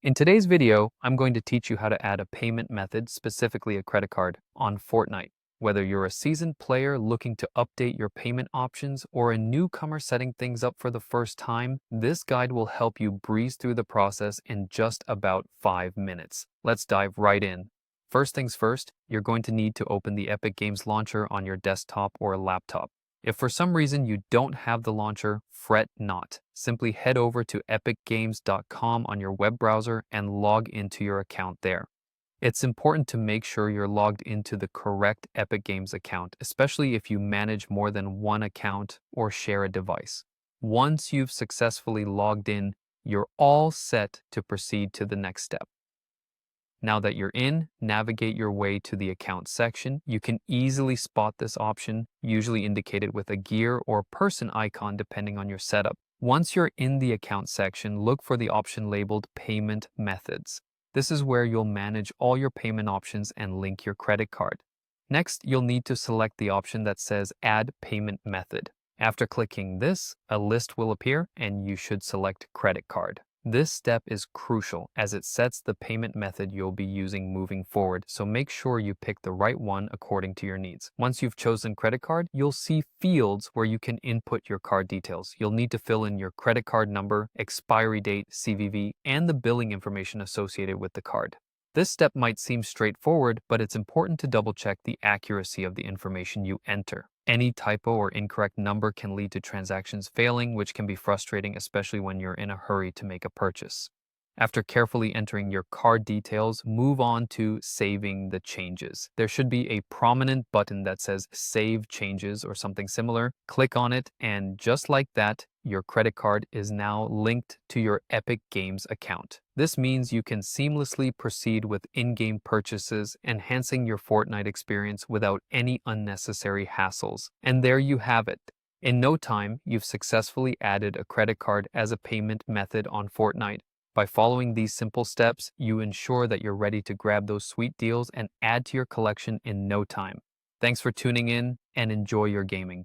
In today's video, I'm going to teach you how to add a payment method, specifically a credit card, on Fortnite. Whether you're a seasoned player looking to update your payment options or a newcomer setting things up for the first time, this guide will help you breeze through the process in just about 5 minutes. Let's dive right in. First things first, you're going to need to open the Epic Games launcher on your desktop or laptop. If for some reason you don't have the launcher, fret not. Simply head over to epicgames.com on your web browser and log into your account there. It's important to make sure you're logged into the correct Epic Games account, especially if you manage more than one account or share a device. Once you've successfully logged in, you're all set to proceed to the next step. Now that you're in, navigate your way to the account section. You can easily spot this option, usually indicated with a gear or person icon depending on your setup. Once you're in the account section, look for the option labeled Payment Methods. This is where you'll manage all your payment options and link your credit card. Next, you'll need to select the option that says Add Payment Method. After clicking this, a list will appear and you should select Credit Card. This step is crucial as it sets the payment method you'll be using moving forward, so make sure you pick the right one according to your needs. Once you've chosen credit card, you'll see fields where you can input your card details. You'll need to fill in your credit card number, expiry date, CVV, and the billing information associated with the card. This step might seem straightforward, but it's important to double-check the accuracy of the information you enter. Any typo or incorrect number can lead to transactions failing, which can be frustrating, especially when you're in a hurry to make a purchase. After carefully entering your card details, move on to saving the changes. There should be a prominent button that says Save Changes or something similar. Click on it, and just like that, your credit card is now linked to your Epic Games account. This means you can seamlessly proceed with in-game purchases, enhancing your Fortnite experience without any unnecessary hassles. And there you have it. In no time, you've successfully added a credit card as a payment method on Fortnite. By following these simple steps, you ensure that you're ready to grab those sweet deals and add to your collection in no time. Thanks for tuning in and enjoy your gaming.